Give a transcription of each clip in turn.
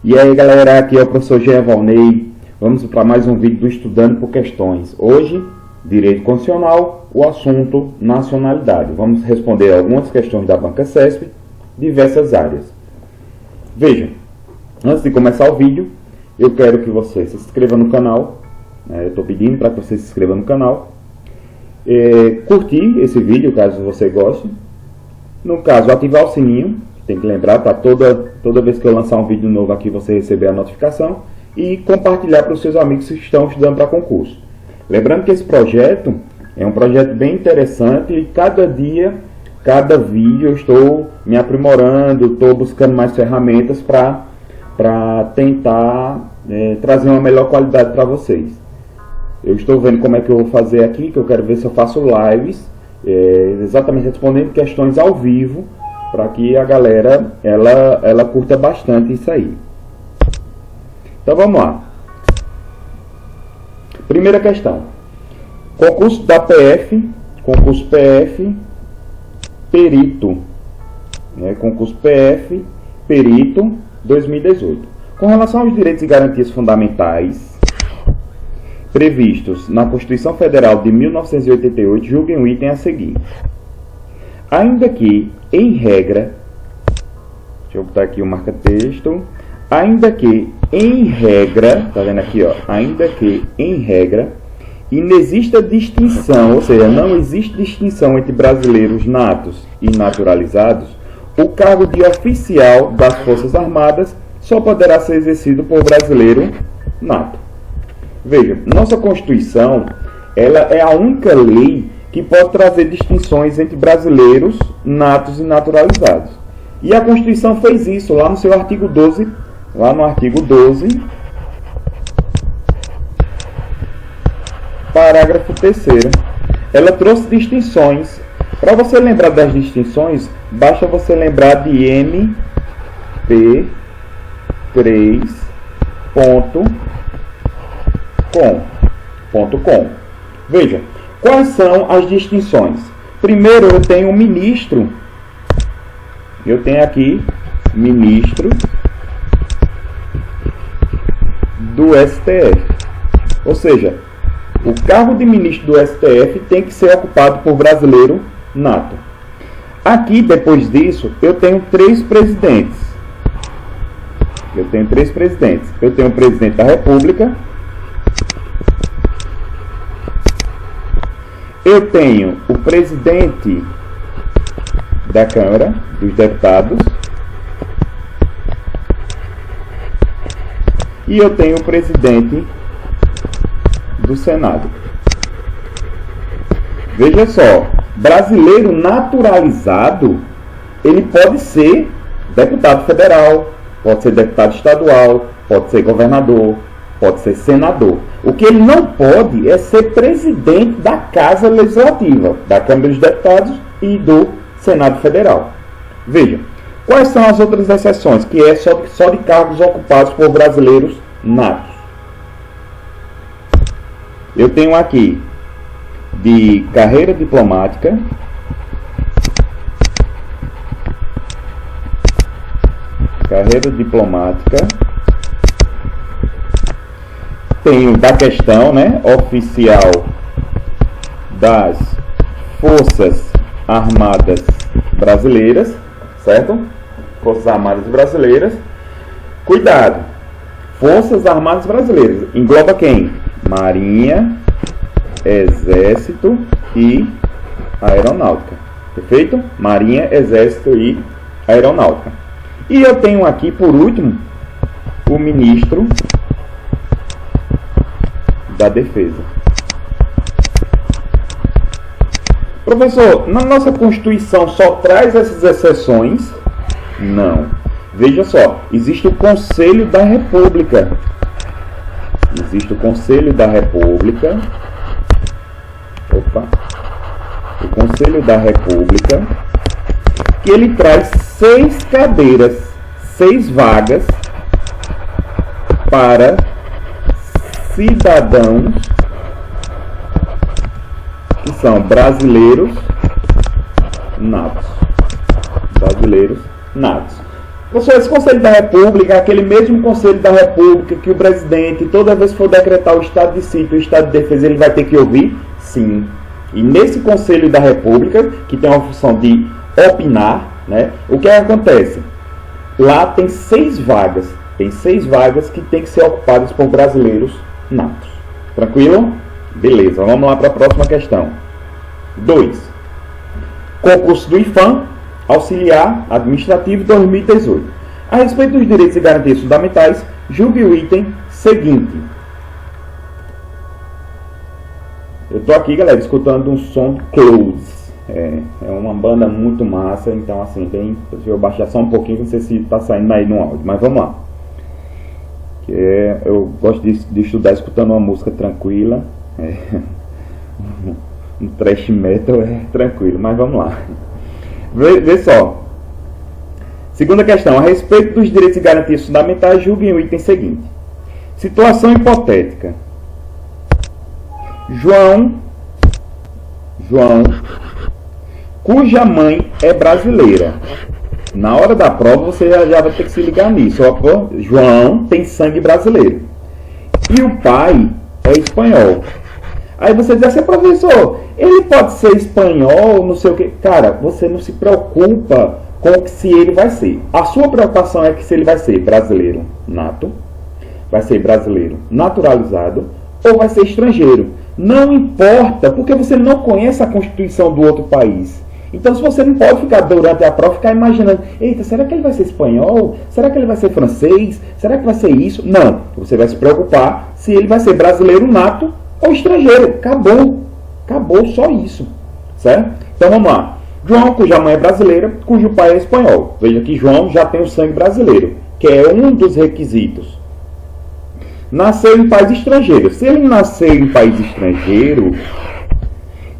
E aí galera, aqui é o professor Jean Valnei. Vamos para mais um vídeo do Estudando por Questões. Hoje, Direito Constitucional, o assunto nacionalidade. Vamos responder algumas questões da Banca CESP, diversas áreas. Vejam, antes de começar o vídeo, eu quero que você se inscreva no canal. Eu estou pedindo para que você se inscreva no canal. Curtir esse vídeo, caso você goste. No caso, ativar o sininho. Tem que lembrar para toda vez que eu lançar um vídeo novo aqui você receber a notificação. E compartilhar para os seus amigos que estão estudando para concurso. Lembrando que esse projeto é um projeto bem interessante e cada dia, cada vídeo eu estou me aprimorando, estou buscando mais ferramentas para tentar trazer uma melhor qualidade para vocês. Eu estou vendo como é que eu vou fazer aqui, que eu quero ver se eu faço lives, exatamente respondendo questões ao vivo, para que a galera ela curta bastante isso aí. Então vamos lá. Primeira questão. Concurso da PF, concurso PF, perito. Concurso PF, perito 2018. Com relação aos direitos e garantias fundamentais previstos na Constituição Federal de 1988, julguem o item a seguir. Ainda que, em regra, deixa eu botar aqui o marca-texto, ainda que, em regra, tá vendo aqui, ó, ainda que, em regra, inexista distinção, ou seja, não existe distinção entre brasileiros natos e naturalizados, o cargo de oficial das Forças Armadas só poderá ser exercido por brasileiro nato. Veja, nossa Constituição, ela é a única lei que pode trazer distinções entre brasileiros natos e naturalizados. E a Constituição fez isso lá no seu artigo 12, lá no artigo 12, parágrafo 3º. Ela trouxe distinções. Para você lembrar das distinções, basta você lembrar de mp3.com. Veja, quais são as distinções? Primeiro eu tenho um ministro. Eu tenho aqui ministro do STF. Ou seja, o cargo de ministro do STF tem que ser ocupado por brasileiro nato. Aqui, depois disso, eu tenho três presidentes. Eu tenho o presidente da República. Eu tenho o presidente da Câmara dos Deputados. E eu tenho o presidente do Senado. Veja só, brasileiro naturalizado, ele pode ser deputado federal, pode ser deputado estadual, pode ser governador, pode ser senador. O que ele não pode é ser presidente da Casa Legislativa, da Câmara dos Deputados e do Senado Federal. Veja, quais são as outras exceções, que é só de cargos ocupados por brasileiros natos. Eu tenho aqui de carreira diplomática, tenho da questão, oficial das Forças Armadas Brasileiras, certo? Forças Armadas Brasileiras. Cuidado! Forças Armadas Brasileiras engloba quem? Marinha, Exército e Aeronáutica. Perfeito? Marinha, Exército e Aeronáutica. E eu tenho aqui, por último, o ministro da Defesa. Professor, na nossa Constituição só traz essas exceções? Não. Veja só, existe o Conselho da República. O Conselho da República, que ele traz 6 cadeiras, 6 vagas para cidadãos que são brasileiros natos. Professor, esse Conselho da República é aquele mesmo Conselho da República que o presidente, toda vez que for decretar o estado de sítio, o estado de defesa, ele vai ter que ouvir? Sim. E nesse Conselho da República, que tem uma função de opinar, né, o que acontece? Lá tem 6 vagas. Tem 6 vagas que tem que ser ocupadas por brasileiros natos. Tranquilo? Beleza, vamos lá para a próxima questão. 2. Concurso do IFAM, auxiliar administrativo 2018. A respeito dos direitos e garantias fundamentais, julgue o item seguinte. Eu estou aqui, galera, escutando um som close. É uma banda muito massa, então assim, deixa eu baixar só um pouquinho, não sei se está saindo aí no áudio, mas vamos lá. Eu gosto de estudar escutando uma música tranquila. Um thrash metal é tranquilo, mas vamos lá. Vê só. Segunda questão. A respeito dos direitos e garantias fundamentais, julguem o item seguinte. Situação hipotética. João, cuja mãe é brasileira. Na hora da prova você já vai ter que se ligar nisso. João tem sangue brasileiro. E o pai é espanhol. Aí você diz assim, professor, ele pode ser espanhol, não sei o que. Cara, você não se preocupa com o que se ele vai ser. A sua preocupação é que se ele vai ser brasileiro nato, vai ser brasileiro naturalizado ou vai ser estrangeiro. Não importa, porque você não conhece a Constituição do outro país. Então, se você não pode ficar durante a prova, ficar imaginando, eita, será que ele vai ser espanhol? Será que ele vai ser francês? Será que vai ser isso? Não. Você vai se preocupar se ele vai ser brasileiro nato ou estrangeiro. Acabou. Acabou só isso. Certo? Então, vamos lá. João, cuja mãe é brasileira, cujo pai é espanhol. Veja que João já tem o sangue brasileiro, que é um dos requisitos. Nasceu em país estrangeiro. Se ele nasceu em país estrangeiro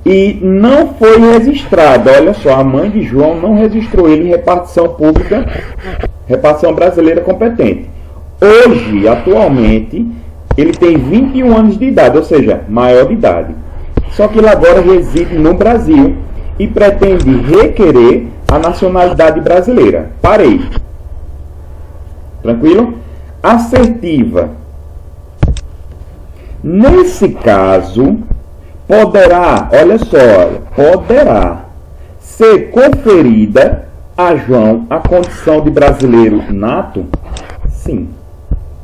e não foi registrado, olha só, a mãe de João não registrou ele em repartição pública, repartição brasileira competente. Hoje, atualmente, ele tem 21 anos de idade, ou seja, maior de idade. Só que ele agora reside no Brasil e pretende requerer a nacionalidade brasileira. Parei. Tranquilo? Assertiva. Nesse caso, poderá, olha só, poderá ser conferida a João a condição de brasileiro nato? Sim,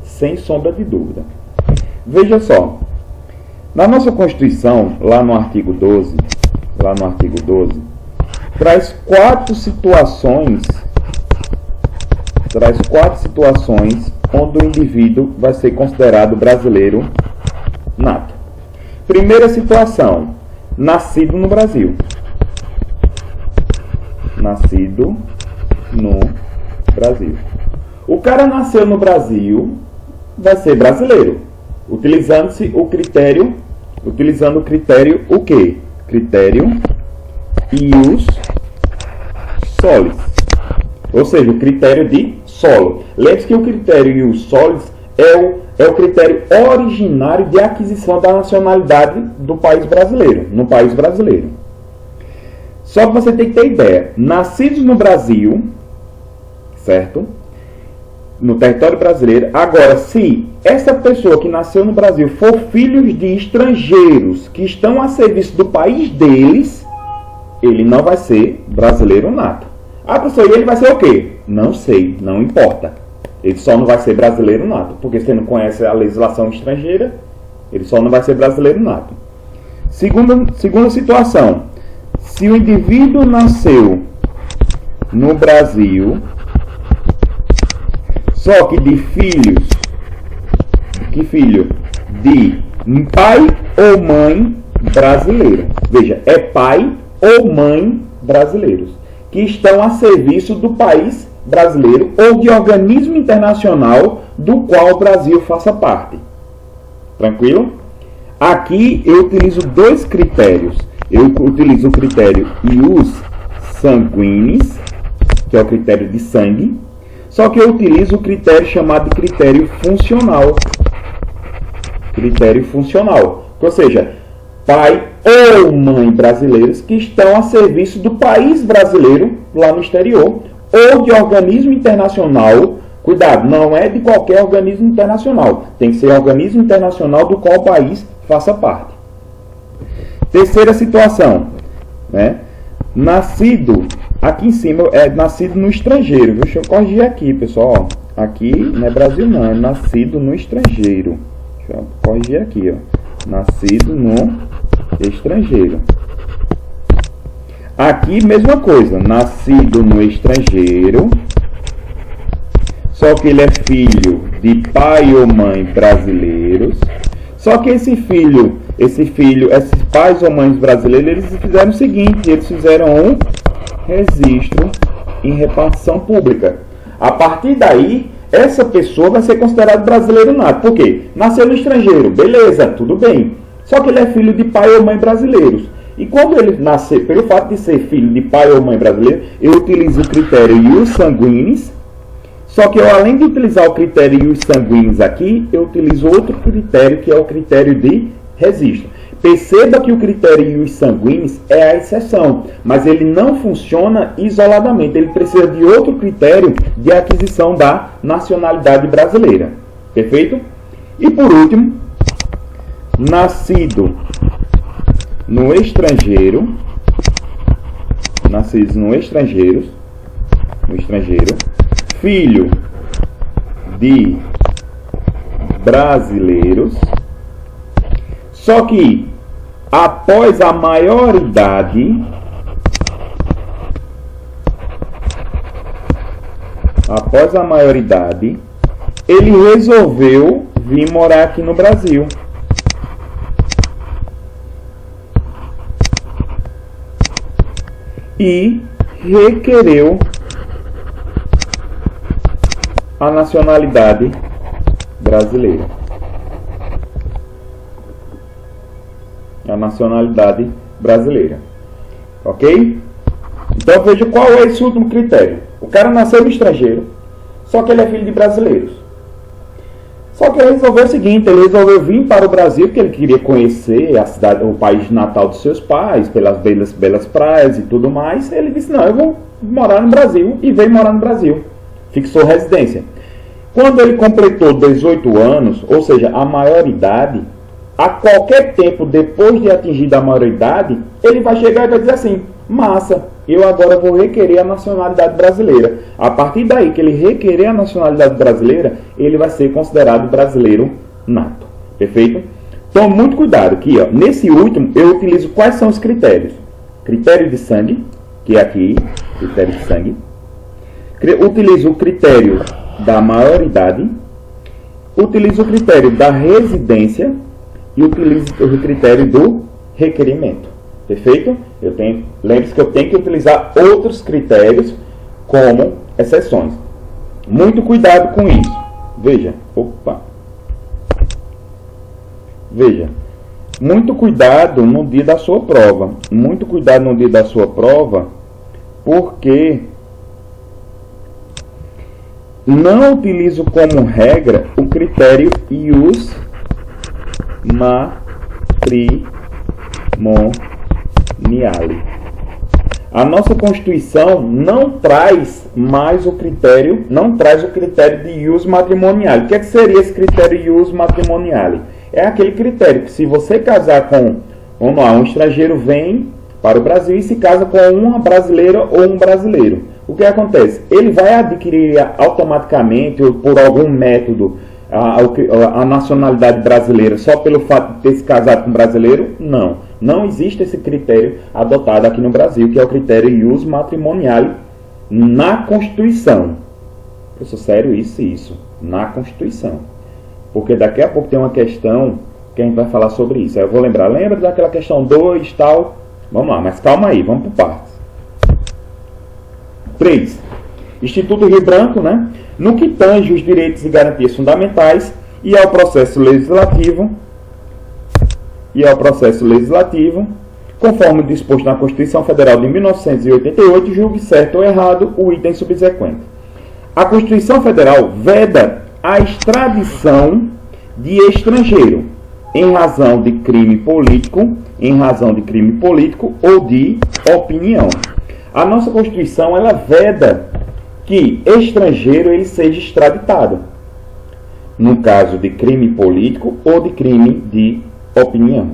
sem sombra de dúvida. Veja só, na nossa Constituição, lá no artigo 12, traz 4 situações onde o indivíduo vai ser considerado brasileiro nato. Primeira situação, nascido no Brasil. Nascido no Brasil. O cara nasceu no Brasil, vai ser brasileiro. Utilizando o critério o quê? Critério ius solis. Ou seja, o critério de solo. Lembre-se que o critério ius solis é o critério originário de aquisição da nacionalidade do país brasileiro, no país brasileiro. Só que você tem que ter ideia. Nascidos no Brasil, certo? No território brasileiro. Agora, se essa pessoa que nasceu no Brasil for filhos de estrangeiros que estão a serviço do país deles, ele não vai ser brasileiro nato. Ah, professor, e ele vai ser o quê? Não sei, não importa. Ele só não vai ser brasileiro nato, porque você não conhece a legislação estrangeira, ele só não vai ser brasileiro nato. Segunda situação, se o indivíduo nasceu no Brasil, só que de filho de pai ou mãe brasileiro. Veja, é pai ou mãe brasileiros, que estão a serviço do país brasileiro ou de organismo internacional do qual o Brasil faça parte. Tranquilo? Aqui eu utilizo 2 critérios. Eu utilizo o critério ius sanguinis, que é o critério de sangue, só que eu utilizo o critério chamado de critério funcional. Critério funcional. Ou seja, pai ou mãe brasileiros que estão a serviço do país brasileiro lá no exterior ou de organismo internacional. Cuidado, não é de qualquer organismo internacional. Tem que ser organismo internacional do qual o país faça parte. Terceira situação, né? Nascido, aqui em cima é nascido no estrangeiro. Deixa eu corrigir aqui, pessoal. Aqui não é Brasil não, é nascido no estrangeiro. Deixa eu corrigir aqui, ó. Nascido no estrangeiro. Aqui, mesma coisa, nascido no estrangeiro, só que ele é filho de pai ou mãe brasileiros. Só que esses pais ou mães brasileiros, eles fizeram o seguinte, eles fizeram um registro em repartição pública. A partir daí, essa pessoa vai ser considerada brasileiro nato. Por quê? Nasceu no estrangeiro, beleza, tudo bem. Só que ele é filho de pai ou mãe brasileiros. E quando ele nascer, pelo fato de ser filho de pai ou mãe brasileiro, eu utilizo o critério ius sanguinis. Só que eu, além de utilizar o critério ius sanguinis aqui, eu utilizo outro critério, que é o critério de registro. Perceba que o critério ius sanguinis é a exceção, mas ele não funciona isoladamente. Ele precisa de outro critério de aquisição da nacionalidade brasileira. Perfeito? E por último, nascido no estrangeiro, filho de brasileiros, só que após a maioridade, ele resolveu vir morar aqui no Brasil. E requereu a nacionalidade brasileira. Ok? Então veja qual é esse último critério. O cara nasceu no estrangeiro, só que ele é filho de brasileiros. Só que ele resolveu o seguinte, ele resolveu vir para o Brasil, porque ele queria conhecer a cidade, o país natal dos seus pais, pelas belas praias e tudo mais. Ele disse, não, eu vou morar no Brasil, e veio morar no Brasil. Fixou residência. Quando ele completou 18 anos, ou seja, a maioridade, a qualquer tempo depois de atingir a maioridade, ele vai chegar e vai dizer assim, massa, eu agora vou requerer a nacionalidade brasileira. A partir daí que ele requerer a nacionalidade brasileira, ele vai ser considerado brasileiro nato. Perfeito? Então, muito cuidado aqui, ó. Nesse último, eu utilizo quais são os critérios? Critério de sangue, que é aqui, critério de sangue. Utilizo o critério da maioridade. Utilizo o critério da residência. E utilizo o critério do requerimento. Perfeito? Lembre-se que eu tenho que utilizar outros critérios como exceções. Muito cuidado com isso. Veja. Muito cuidado no dia da sua prova. Porque não utilizo como regra o critério ius matrimoniale. A nossa Constituição não traz mais o critério, de ius matrimoniale. O que seria esse critério ius matrimoniale? É aquele critério que se você casar com, um estrangeiro vem para o Brasil e se casa com uma brasileira ou um brasileiro. O que acontece? Ele vai adquirir automaticamente ou por algum método a nacionalidade brasileira só pelo fato de ter se casado com um brasileiro? Não existe esse critério adotado aqui no Brasil, que é o critério ius matrimoniale na Constituição. Professor, sério, isso, na Constituição. Porque daqui a pouco tem uma questão que a gente vai falar sobre isso. Aí eu vou lembra daquela questão 2 tal? Vamos lá, mas calma aí, vamos por partes. 3. Instituto Rio Branco, né? No que tange os direitos e garantias fundamentais e ao processo legislativo, conforme disposto na Constituição Federal de 1988, julgue certo ou errado o item subsequente. A Constituição Federal veda a extradição de estrangeiro em razão de crime político ou de opinião. A nossa Constituição, ela veda que estrangeiro ele seja extraditado, no caso de crime político ou de crime de opinião.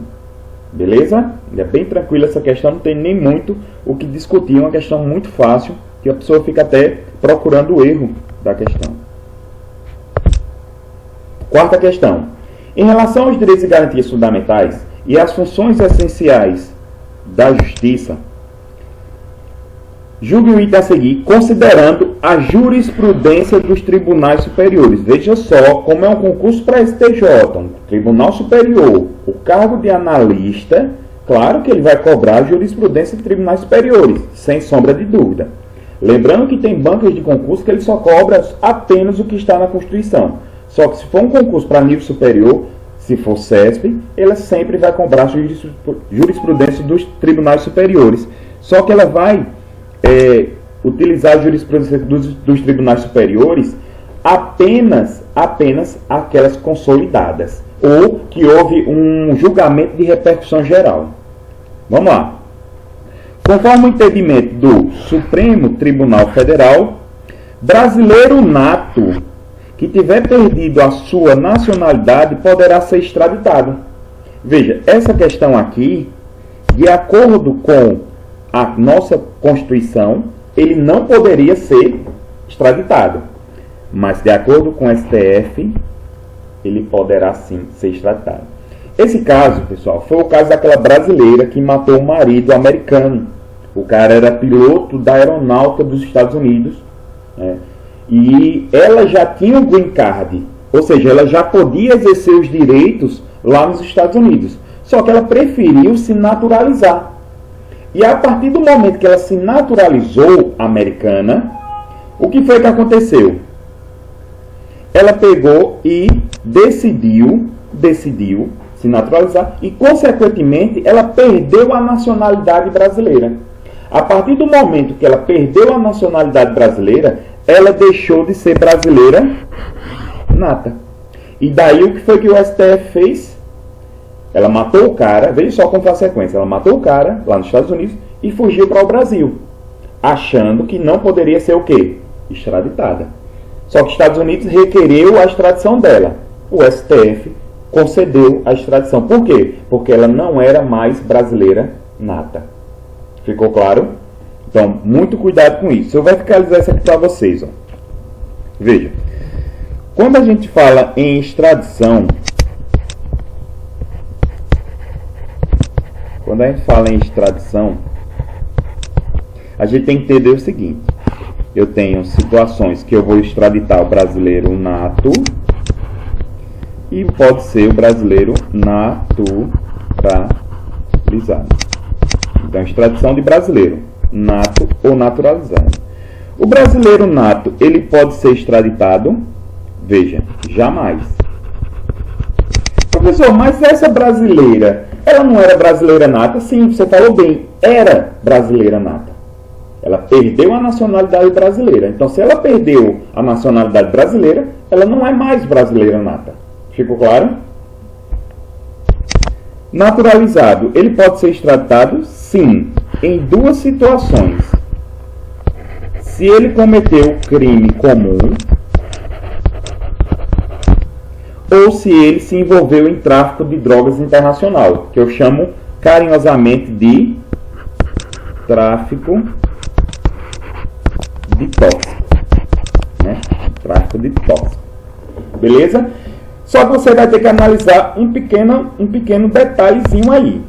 Beleza? É bem tranquilo essa questão, não tem nem muito o que discutir, é uma questão muito fácil, que a pessoa fica até procurando o erro da questão. Quarta questão. Em relação aos direitos e garantias fundamentais e às funções essenciais da justiça, julgue o item a seguir, considerando a jurisprudência dos tribunais superiores. Veja só como é um concurso para STJ, um tribunal superior. O cargo de analista, claro que ele vai cobrar a jurisprudência de tribunais superiores, sem sombra de dúvida. Lembrando que tem bancas de concurso que ele só cobra apenas o que está na Constituição. Só que se for um concurso para nível superior, se for CESP, ela sempre vai cobrar a jurisprudência dos tribunais superiores. Só que ela vai utilizar a jurisprudência dos tribunais superiores apenas aquelas consolidadas, ou que houve um julgamento de repercussão geral. Vamos lá. Conforme o entendimento do Supremo Tribunal Federal, brasileiro nato que tiver perdido a sua nacionalidade poderá ser extraditado. Veja, essa questão aqui, de acordo com a nossa Constituição, ele não poderia ser extraditado. Mas, de acordo com o STF, ele poderá sim ser extraditado. Esse caso, pessoal, foi o caso daquela brasileira que matou o marido americano. O cara era piloto da aeronáutica dos Estados Unidos, né? E ela já tinha um green card, ou seja, ela já podia exercer os direitos lá nos Estados Unidos. Só que ela preferiu se naturalizar. E a partir do momento que ela se naturalizou americana, o que foi que aconteceu? Ela pegou e decidiu se naturalizar e, consequentemente, ela perdeu a nacionalidade brasileira. A partir do momento que ela perdeu a nacionalidade brasileira, ela deixou de ser brasileira nata. E daí o que foi que o STF fez? Ela matou o cara, veja só como foi a sequência, ela matou o cara lá nos Estados Unidos e fugiu para o Brasil, achando que não poderia ser o quê? Extraditada. Só que os Estados Unidos requereu a extradição dela. O STF concedeu a extradição. Por quê? Porque ela não era mais brasileira nata. Ficou claro? Então, muito cuidado com isso. Eu vou verticalizar isso aqui para vocês. Ó. Veja. Quando a gente fala em extradição, a gente tem que entender o seguinte. Eu tenho situações que eu vou extraditar o brasileiro nato e pode ser o brasileiro naturalizado. Então, extradição de brasileiro nato ou naturalizado. O brasileiro nato, ele pode ser extraditado? Veja, jamais. Professor, mas essa brasileira, ela não era brasileira nata? Sim, você falou bem, era brasileira nata. Ela perdeu a nacionalidade brasileira. Então, se ela perdeu a nacionalidade brasileira, ela não é mais brasileira nata. Ficou claro? Naturalizado, ele pode ser extraditado? Sim, em duas situações. Se ele cometeu crime comum ou se ele se envolveu em tráfico de drogas internacional, que eu chamo carinhosamente de tráfico de tóxico, né? Tráfico de tóxico. Beleza? Só que você vai ter que analisar um pequeno detalhezinho aí.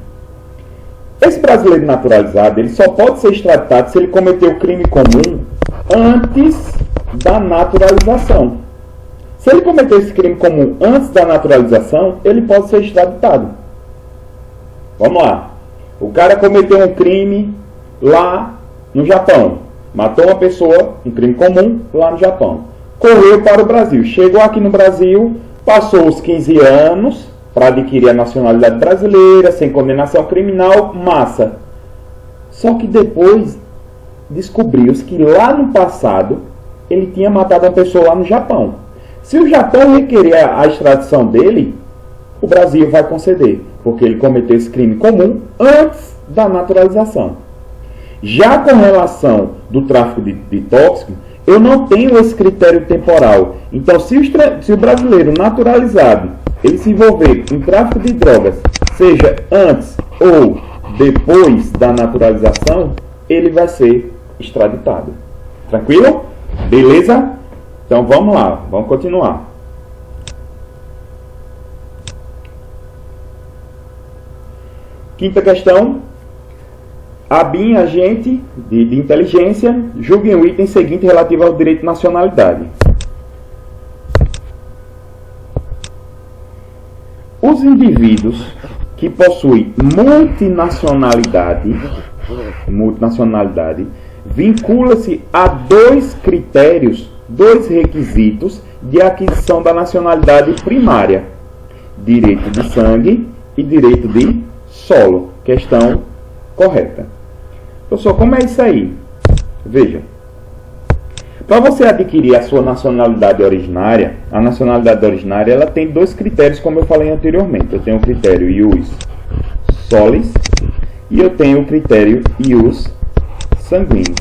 Esse brasileiro naturalizado, ele só pode ser extraditado se ele cometeu crime comum antes da naturalização. Se ele cometeu esse crime comum antes da naturalização, ele pode ser extraditado. Vamos lá. O cara cometeu um crime lá no Japão. Matou uma pessoa, um crime comum, lá no Japão. Correu para o Brasil. Chegou aqui no Brasil, passou os 15 anos para adquirir a nacionalidade brasileira, sem condenação criminal, massa. Só que depois descobriu-se que lá no passado ele tinha matado uma pessoa lá no Japão. Se o Japão requerer a extradição dele, o Brasil vai conceder, porque ele cometeu esse crime comum antes da naturalização. Já com relação do tráfico de tóxico, eu não tenho esse critério temporal. Então, se o brasileiro naturalizado ele se envolver em tráfico de drogas, seja antes ou depois da naturalização, ele vai ser extraditado. Tranquilo? Beleza? Então vamos lá, vamos continuar. Quinta questão. A BIM, agente de inteligência, julgue o item seguinte relativo ao direito de nacionalidade. Os indivíduos que possuem multinacionalidade vincula-se a dois critérios, dois requisitos de aquisição da nacionalidade primária: direito de sangue e direito de solo. Questão correta. Professor, como é isso aí? Veja. Para você adquirir a sua nacionalidade originária, a nacionalidade originária ela tem dois critérios, como eu falei anteriormente. Eu tenho o critério ius solis e eu tenho o critério ius sanguinis.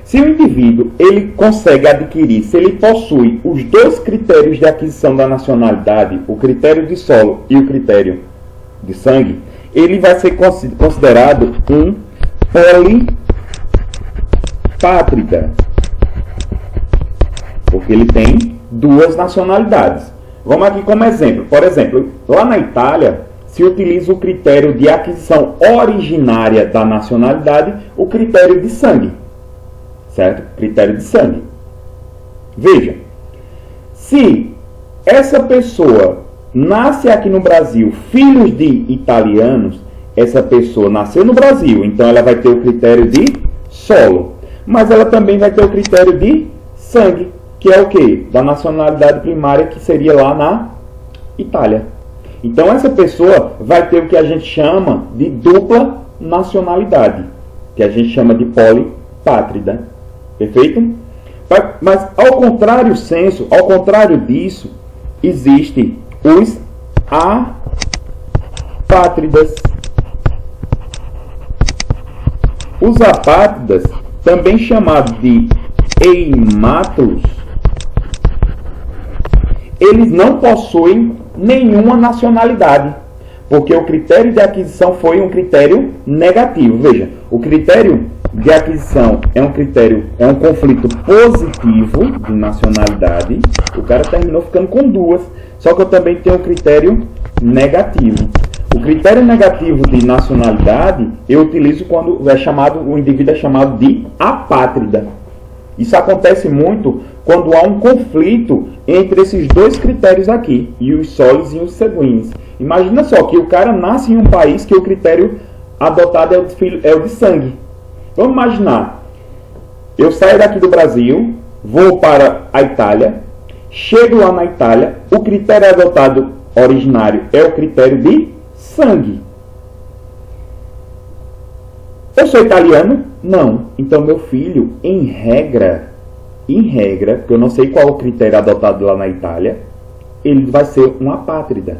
Se o indivíduo ele consegue adquirir, se ele possui os dois critérios de aquisição da nacionalidade, o critério de solo e o critério de sangue, ele vai ser considerado um polipátrida, porque ele tem duas nacionalidades. Vamos aqui como exemplo. Por exemplo, lá na Itália se utiliza o critério de aquisição originária da nacionalidade, o critério de sangue. Certo? Critério de sangue. Veja, se essa pessoa nasce aqui no Brasil, filhos de italianos, essa pessoa nasceu no Brasil, então ela vai ter o critério de solo, mas ela também vai ter o critério de sangue, que é o quê? Da nacionalidade primária, que seria lá na Itália. Então essa pessoa vai ter o que a gente chama de dupla nacionalidade, que a gente chama de polipátrida. Perfeito? Mas ao contrário disso, existe os apátridas. Os apátridas, também chamados de eimátulos, eles não possuem nenhuma nacionalidade, porque o critério de aquisição foi um critério negativo. Veja, o critério de aquisição é um conflito positivo de nacionalidade. O cara terminou ficando com duas, só que eu também tenho um critério negativo. O critério negativo de nacionalidade eu utilizo quando o indivíduo é chamado de apátrida. Isso acontece muito quando há um conflito entre esses dois critérios aqui, e os solis e os sanguíneos. Imagina só que o cara nasce em um país que o critério adotado é o de sangue. Vamos imaginar, eu saio daqui do Brasil, vou para a Itália, chego lá na Itália, o critério adotado originário é o critério de sangue. Eu sou italiano? Não. Então meu filho, em regra, porque eu não sei qual o critério adotado lá na Itália, ele vai ser um apátrida.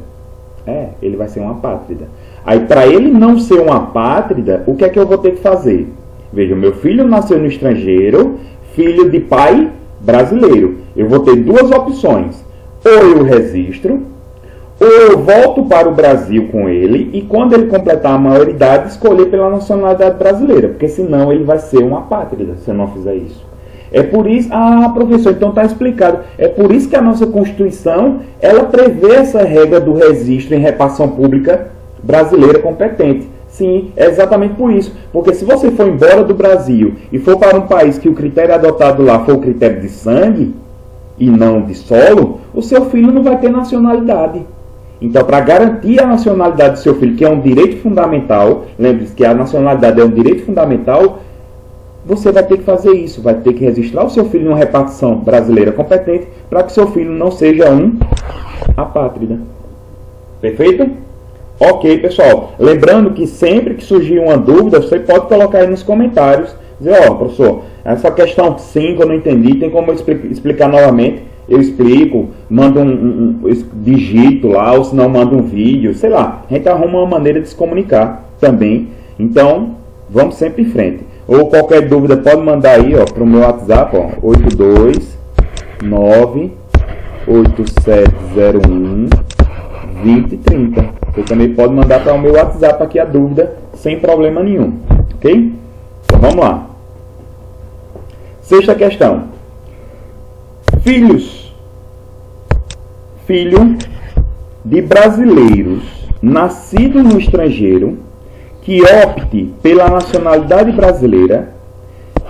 Ele vai ser um apátrida. Aí, para ele não ser um apátrida, o que é que eu vou ter que fazer? Veja, meu filho nasceu no estrangeiro, filho de pai brasileiro. Eu vou ter duas opções. Ou eu registro, ou eu volto para o Brasil com ele e quando ele completar a maioridade, escolher pela nacionalidade brasileira. Porque senão ele vai ser um apátrida, se eu não fizer isso. É por isso... professor, então está explicado. É por isso que a nossa Constituição, ela prevê essa regra do registro em repartição pública brasileira competente. Sim, é exatamente por isso. Porque se você for embora do Brasil e for para um país que o critério adotado lá for o critério de sangue e não de solo, o seu filho não vai ter nacionalidade. Então, para garantir a nacionalidade do seu filho, que é um direito fundamental, lembre-se que a nacionalidade é um direito fundamental, você vai ter que fazer isso, vai ter que registrar o seu filho em uma repartição brasileira competente para que seu filho não seja um apátrida. Perfeito? Ok, pessoal. Lembrando que sempre que surgir uma dúvida, você pode colocar aí nos comentários. Dizer, professor, essa questão 5 eu não entendi, tem como eu explicar novamente? Eu explico, mando digito lá, ou se não mando um vídeo, sei lá. A gente arruma uma maneira de se comunicar também. Então, vamos sempre em frente. Ou qualquer dúvida pode mandar aí, ó, para o meu WhatsApp, ó, 829-8701-2030. Você também pode mandar para o meu WhatsApp aqui a dúvida, sem problema nenhum, ok? Então vamos lá. Sexta questão. Filho de brasileiros nascidos no estrangeiro que opte pela nacionalidade brasileira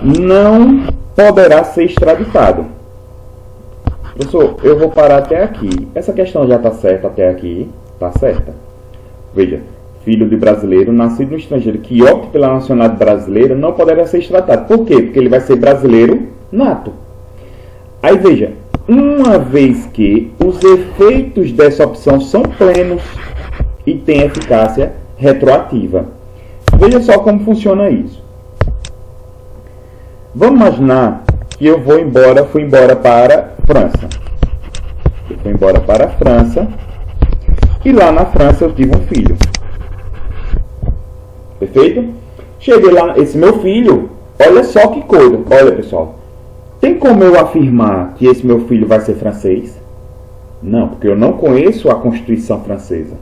não poderá ser extraditado. Professor, eu vou parar até aqui. Essa questão já está certa até aqui? Está certa. Veja, filho de brasileiro nascido no estrangeiro que opte pela nacionalidade brasileira não poderá ser extraditado. Por quê? Porque ele vai ser brasileiro nato. Aí veja, uma vez que os efeitos dessa opção são plenos e têm eficácia retroativa. Veja só como funciona isso. Vamos imaginar que eu fui embora para a França. Eu fui embora para a França e lá na França eu tive um filho. Perfeito? Cheguei lá, esse meu filho, olha só que coisa. Olha, pessoal. Tem como eu afirmar que esse meu filho vai ser francês? Não, porque eu não conheço a Constituição francesa.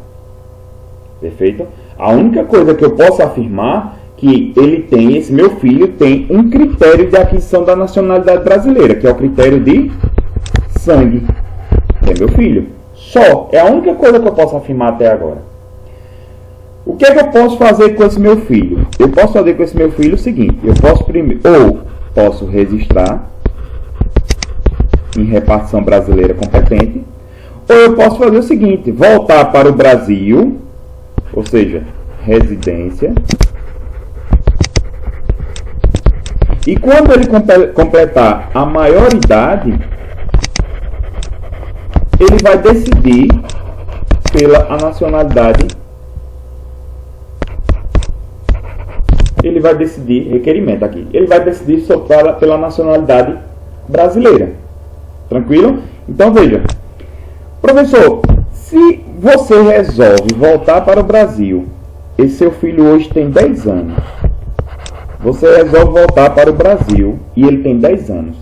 Perfeito? A única coisa que eu posso afirmar que esse meu filho tem um critério de aquisição da nacionalidade brasileira, que é o critério de sangue. É meu filho. Só. É a única coisa que eu posso afirmar até agora. O que é que eu posso fazer com esse meu filho? Eu posso fazer com esse meu filho o seguinte. Eu posso posso registrar em repartição brasileira competente, ou eu posso fazer o seguinte, voltar para o Brasil, ou seja, residência, e quando ele completar a maioridade, ele vai decidir pela nacionalidade, ele vai decidir, requerimento aqui, ele vai decidir pela nacionalidade brasileira. Tranquilo? Então veja, professor, se você resolve voltar para o Brasil, e seu filho hoje tem 10 anos, você resolve voltar para o Brasil e ele tem 10 anos,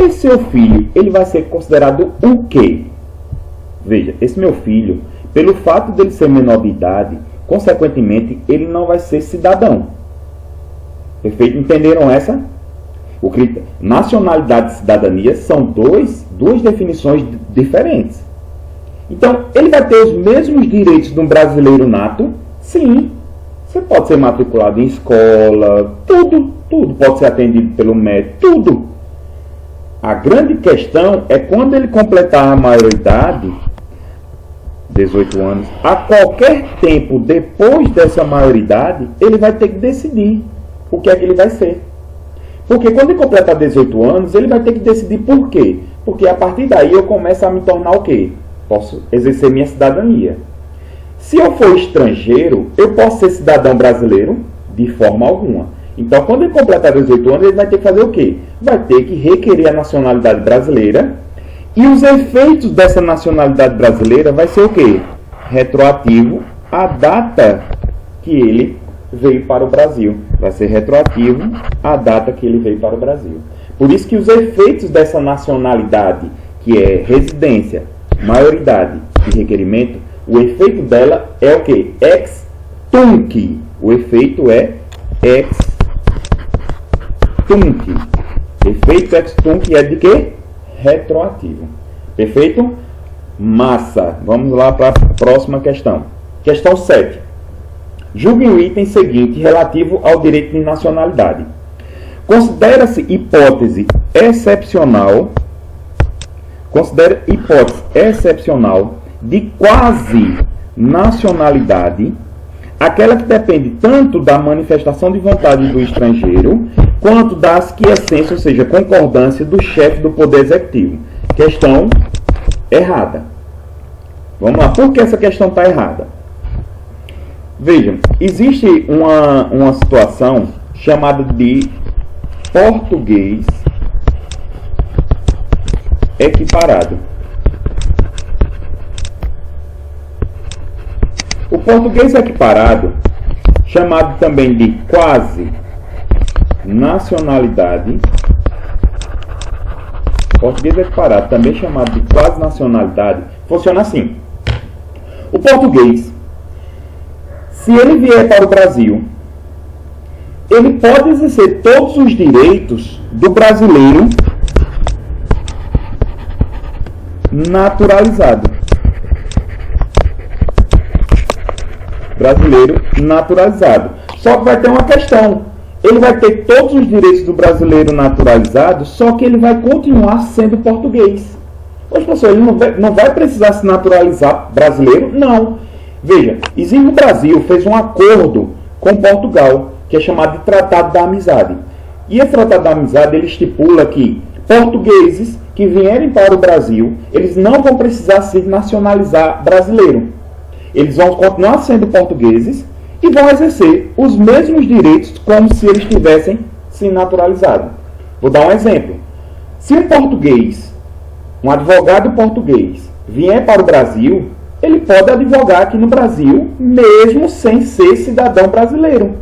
esse seu filho, ele vai ser considerado o quê? Veja, esse meu filho, pelo fato dele ser menor de idade, consequentemente, ele não vai ser cidadão. Perfeito? Entenderam essa? Nacionalidade e cidadania são duas definições diferentes. Então, ele vai ter os mesmos direitos de um brasileiro nato? Sim. Você pode ser matriculado em escola, tudo pode ser atendido pelo médico, tudo. A grande questão é quando ele completar a maioridade, 18 anos, a qualquer tempo depois dessa maioridade, ele vai ter que decidir o que é que ele vai ser. Porque quando ele completar 18 anos, ele vai ter que decidir por quê. Porque a partir daí eu começo a me tornar o quê? Posso exercer minha cidadania. Se eu for estrangeiro, eu posso ser cidadão brasileiro? De forma alguma. Então, quando ele completar 18 anos, ele vai ter que fazer o quê? Vai ter que requerer a nacionalidade brasileira. E os efeitos dessa nacionalidade brasileira vai ser o quê? Retroativo à data que ele veio para o Brasil. Vai ser retroativo à data que ele veio para o Brasil. Por isso que os efeitos dessa nacionalidade, que é residência, maioridade e requerimento, o efeito dela é o quê? Ex tunc. O efeito é ex tunc. Efeito ex tunc é de quê? Retroativo. Perfeito? Massa. Vamos lá para a próxima questão. Questão 7. Julgue o item seguinte relativo ao direito de nacionalidade. Considera-se hipótese excepcional de quase nacionalidade aquela que depende tanto da manifestação de vontade do estrangeiro quanto da aquiescência, ou seja, concordância do chefe do Poder Executivo. Questão errada. Vamos lá, por que essa questão está errada? Vejam, existe uma situação chamada de português equiparado. O português equiparado, chamado também de quase nacionalidade, português equiparado, também chamado de quase nacionalidade, funciona assim. O português, se ele vier para o Brasil, ele pode exercer todos os direitos do brasileiro naturalizado. Brasileiro naturalizado. Só que vai ter uma questão. Ele vai ter todos os direitos do brasileiro naturalizado, só que ele vai continuar sendo português. Pois, professor, ele não vai precisar se naturalizar brasileiro? Não. Veja, o Brasil fez um acordo com Portugal, que é chamado de Tratado da Amizade. E esse Tratado da Amizade, ele estipula que portugueses que vierem para o Brasil, eles não vão precisar se nacionalizar brasileiro. Eles vão continuar sendo portugueses e vão exercer os mesmos direitos como se eles tivessem se naturalizado. Vou dar um exemplo. Se um português, um advogado português, vier para o Brasil, ele pode advogar aqui no Brasil, mesmo sem ser cidadão brasileiro,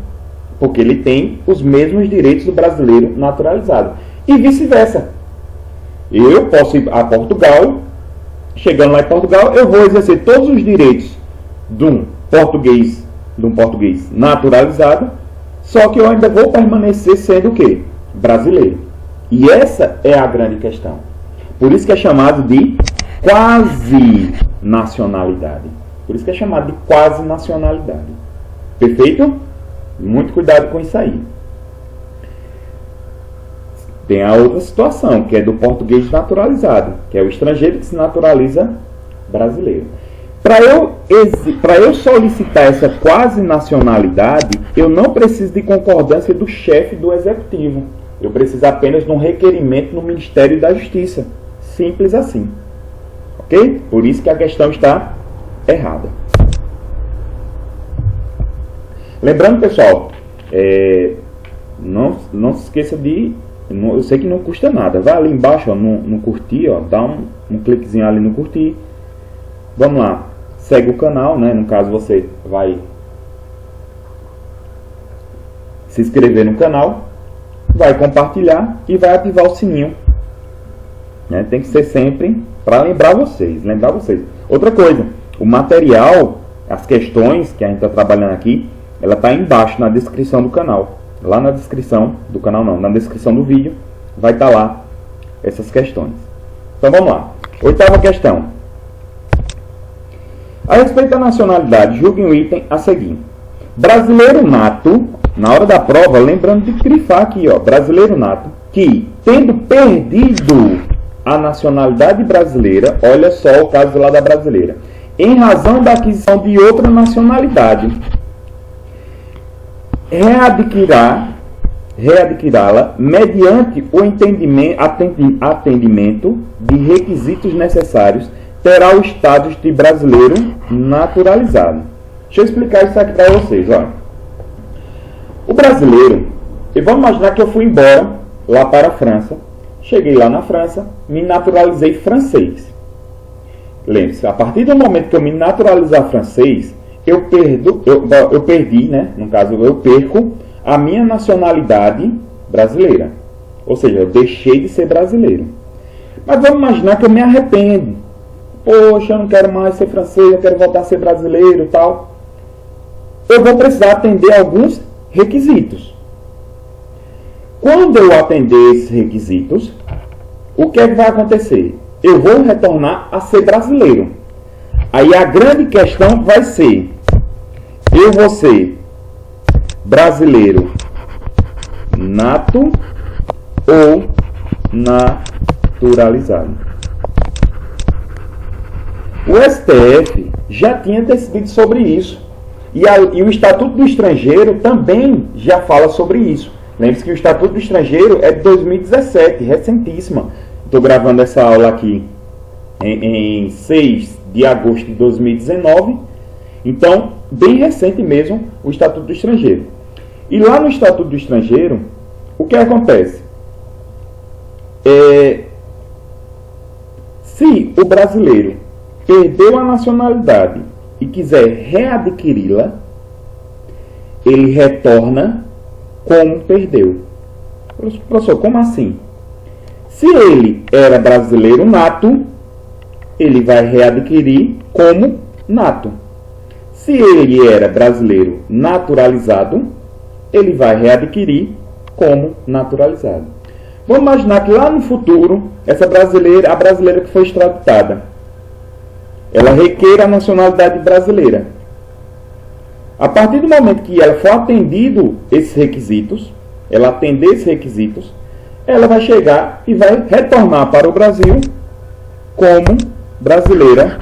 porque ele tem os mesmos direitos do brasileiro naturalizado. E vice-versa. Eu posso ir a Portugal, chegando lá em Portugal, eu vou exercer todos os direitos de um português naturalizado, só que eu ainda vou permanecer sendo o quê? Brasileiro. E essa é a grande questão. Por isso que é chamado de quase nacionalidade. Por isso que é chamado de quase nacionalidade. Perfeito? Muito cuidado com isso aí. Tem a outra situação, que é do português naturalizado, que é o estrangeiro que se naturaliza brasileiro. Para eu solicitar essa quase nacionalidade, eu não preciso de concordância do chefe do executivo. Eu preciso apenas de um requerimento no Ministério da Justiça. Simples assim. Ok? Por isso que a questão está errada. Lembrando, pessoal, não se esqueça de... Eu sei que não custa nada. Vai ali embaixo, ó, no curtir, ó, dá um cliquezinho ali no curtir. Vamos lá. Segue o canal, né? No caso, você vai se inscrever no canal, vai compartilhar e vai ativar o sininho. Né? Tem que ser sempre para lembrar vocês. Outra coisa, o material, as questões que a gente está trabalhando aqui, ela está embaixo na descrição do canal. Lá na descrição do canal não, na descrição do vídeo vai estar lá essas questões. Então vamos lá. Oitava questão. A respeito da nacionalidade, julgue um item a seguir. Brasileiro nato, na hora da prova, lembrando de grifar aqui, ó, brasileiro nato, que, tendo perdido a nacionalidade brasileira, olha só o caso lá da brasileira, em razão da aquisição de outra nacionalidade, readquirá-la mediante o atendimento de requisitos necessários, terá o status de brasileiro naturalizado. Deixa eu explicar isso aqui para vocês. Olha. O brasileiro, e vamos imaginar que eu fui embora lá para a França, cheguei lá na França, me naturalizei francês. Lembre-se, a partir do momento que eu me naturalizar francês, eu perdi, né? No caso, eu perco a minha nacionalidade brasileira. Ou seja, eu deixei de ser brasileiro. Mas vamos imaginar que eu me arrependo. Poxa, eu não quero mais ser francês, eu quero voltar a ser brasileiro e tal. Eu vou precisar atender alguns requisitos. Quando eu atender esses requisitos, o que é que vai acontecer? Eu vou retornar a ser brasileiro. Aí a grande questão vai ser: eu vou ser brasileiro nato ou naturalizado? O STF já tinha decidido sobre isso. E o Estatuto do Estrangeiro também já fala sobre isso. Lembre-se que o Estatuto do Estrangeiro é de 2017, recentíssima. Estou gravando essa aula aqui em 6 de agosto de 2019. Então, bem recente mesmo, o Estatuto do Estrangeiro. E lá no Estatuto do Estrangeiro, o que acontece? Se o brasileiro perdeu a nacionalidade e quiser readquiri-la, ele retorna como perdeu. Professor, como assim? Se ele era brasileiro nato, ele vai readquirir como nato. Se ele era brasileiro naturalizado, ele vai readquirir como naturalizado. Vamos imaginar que lá no futuro, a brasileira que foi extraditada, ela requeira a nacionalidade brasileira. A partir do momento que ela for atendido esses requisitos, ela atender esses requisitos, ela vai chegar e vai retornar para o Brasil como brasileira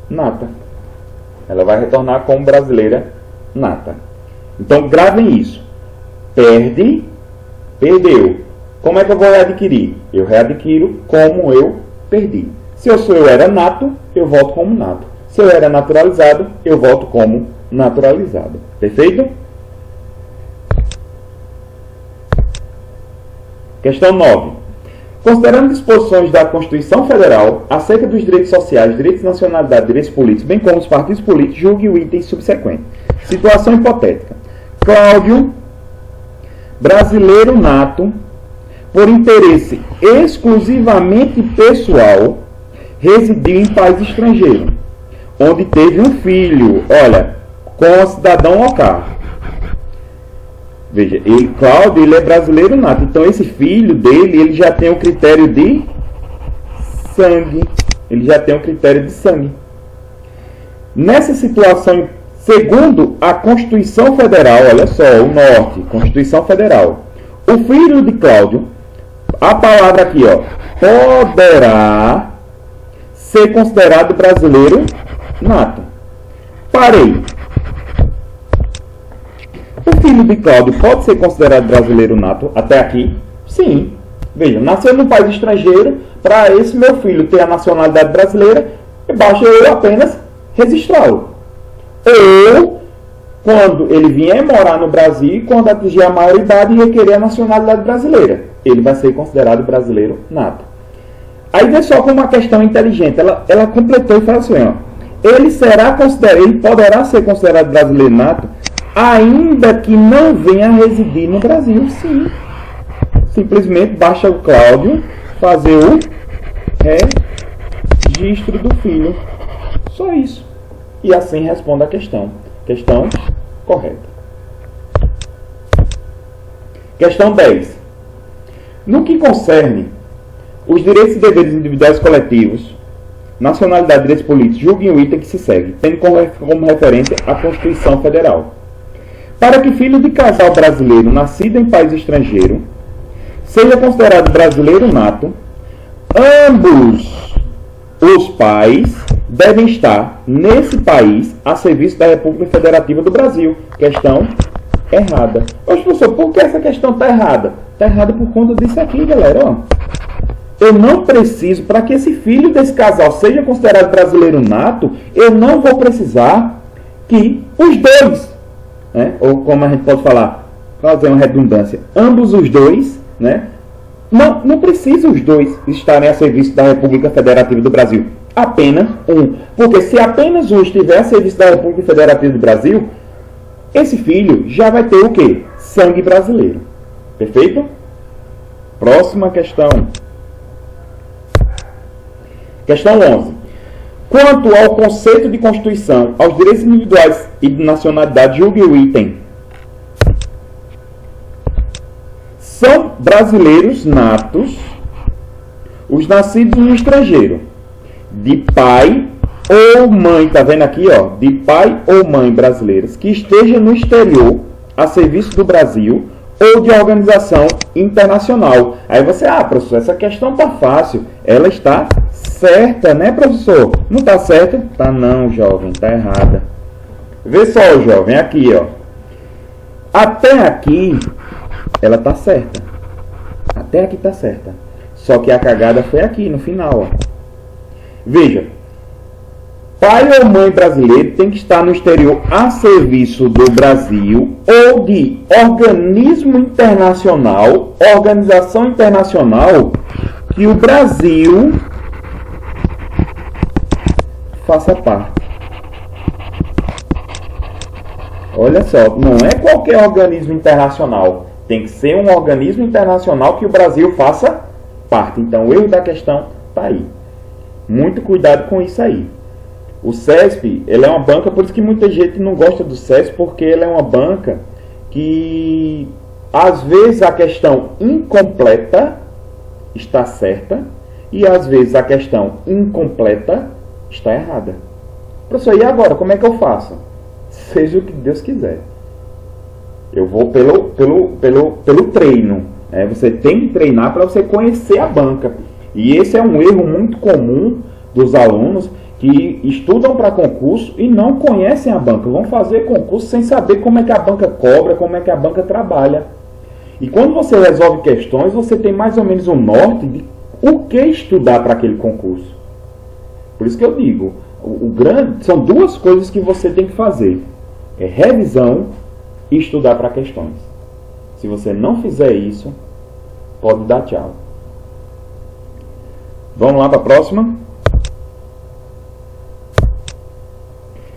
nata. Ela vai retornar como brasileira nata. Então, gravem isso. Perdeu. Como é que eu vou readquirir? Eu readquiro como eu perdi. Se eu era nato, eu volto como nato. Se eu era naturalizado, eu volto como naturalizado. Perfeito? Questão 9. Considerando disposições da Constituição Federal acerca dos direitos sociais, direitos de nacionalidade, direitos políticos, bem como os partidos políticos, julgue o item subsequente. Situação hipotética. Cláudio, brasileiro nato, por interesse exclusivamente pessoal, residiu em país estrangeiro, onde teve um filho, com o cidadão local. Veja, Cláudio, ele é brasileiro nato. Então, esse filho dele, ele já tem o critério de sangue. Nessa situação, segundo a Constituição Federal, olha só, o norte, Constituição Federal, o filho de Cláudio, a palavra aqui, poderá ser considerado brasileiro nato. Parei. O filho de Cláudio pode ser considerado brasileiro nato até aqui? Sim. Veja, nasceu num país estrangeiro, para esse meu filho ter a nacionalidade brasileira, basta eu apenas registrá-lo. Ou, quando ele vier morar no Brasil, quando atingir a maioridade e requerer a nacionalidade brasileira, ele vai ser considerado brasileiro nato. Aí vê só como uma questão inteligente. Ela completou e falou assim, ele poderá ser considerado brasileiro nato, ainda que não venha a residir no Brasil. Sim. Simplesmente basta o Cláudio fazer o registro do filho. Só isso. E assim responde a questão. Questão correta. Questão 10. No que concerne os direitos e deveres individuais e coletivos, nacionalidade e direitos políticos, julguem o item que se segue, tendo como referência a Constituição Federal. Para que filho de casal brasileiro nascido em país estrangeiro seja considerado brasileiro nato, ambos os pais devem estar nesse país a serviço da República Federativa do Brasil. Questão errada. Mas, professor, por que essa questão está errada? Está errada por conta disso aqui, galera. Eu não preciso, para que esse filho desse casal seja considerado brasileiro nato, eu não vou precisar que os dois, ou como a gente pode falar, fazer uma redundância, ambos os dois, não precisa os dois estarem a serviço da República Federativa do Brasil. Apenas um. Porque se apenas um estiver a serviço da República Federativa do Brasil, esse filho já vai ter o quê? Sangue brasileiro. Perfeito? Próxima questão. Questão 11. Quanto ao conceito de Constituição, aos direitos individuais e de nacionalidade, julgue o item. São brasileiros natos os nascidos no estrangeiro, de pai ou mãe, tá vendo aqui, de pai ou mãe brasileiros, que esteja no exterior a serviço do Brasil ou de organização internacional. Aí você, professor, essa questão tá fácil, ela está certa, né, professor? Não está certa? Tá não, jovem, está errada. Vê só, jovem, aqui, até aqui ela está certa. Até aqui está certa. Só que a cagada foi aqui, no final, Veja, pai ou mãe brasileiro tem que estar no exterior a serviço do Brasil ou de organismo internacional, organização internacional que o Brasil faça parte. Olha só, não é qualquer organismo internacional. Tem que ser um organismo internacional que o Brasil faça parte. Então, o erro da questão está aí. Muito cuidado com isso aí. O CESP, ele é uma banca, por isso que muita gente não gosta do CESP, porque ele é uma banca que, às vezes, a questão incompleta está certa e, às vezes, a questão incompleta está errada. Professor, e agora? Como é que eu faço? Seja o que Deus quiser. Eu vou pelo treino. Né? Você tem que treinar para você conhecer a banca. E esse é um erro muito comum dos alunos que estudam para concurso e não conhecem a banca. Vão fazer concurso sem saber como é que a banca cobra, como é que a banca trabalha. E quando você resolve questões, você tem mais ou menos um norte de o que estudar para aquele concurso. Por isso que eu digo, são duas coisas que você tem que fazer. É revisão e estudar para questões. Se você não fizer isso, pode dar tchau. Vamos lá para a próxima.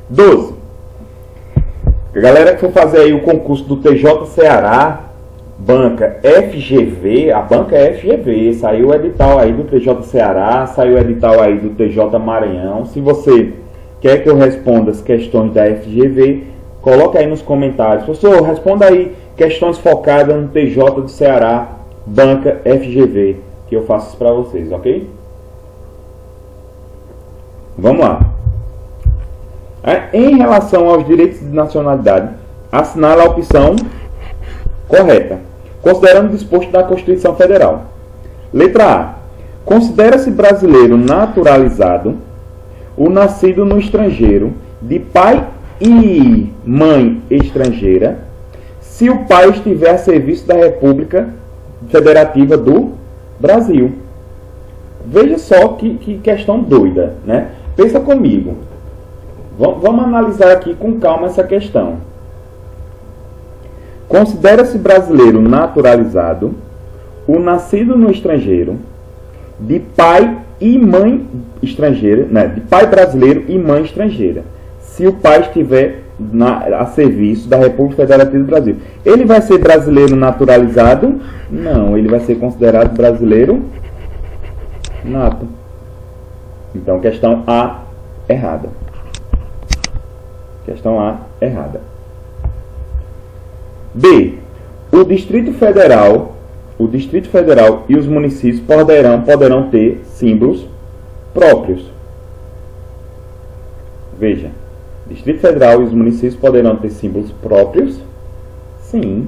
12. A galera que for fazer aí o concurso do TJ Ceará, banca FGV, a banca FGV, saiu o edital aí do TJ Ceará, saiu o edital aí do TJ Maranhão. Se você quer que eu responda as questões da FGV, coloca aí nos comentários. Professor, responda aí questões focadas no TJ do Ceará, banca FGV, que eu faço isso para vocês, ok? Vamos lá. Em relação aos direitos de nacionalidade, assinala a opção correta, considerando o disposto da Constituição Federal. Letra A. Considera-se brasileiro naturalizado o nascido no estrangeiro, de pai e mãe estrangeira, se o pai estiver a serviço da República Federativa do Brasil. Veja só que questão doida, né? Pensa comigo. Vamos analisar aqui com calma essa questão. Considera-se brasileiro naturalizado o nascido no estrangeiro, de pai e mãe estrangeira, né? De pai brasileiro e mãe estrangeira, se o pai estiver a serviço da República Federativa do Brasil. Ele vai ser brasileiro naturalizado? Não, ele vai ser considerado brasileiro nato. Então, questão A, errada. Questão A, errada. B. O Distrito Federal e os municípios poderão ter símbolos próprios. Veja. Distrito Federal e os municípios poderão ter símbolos próprios? Sim.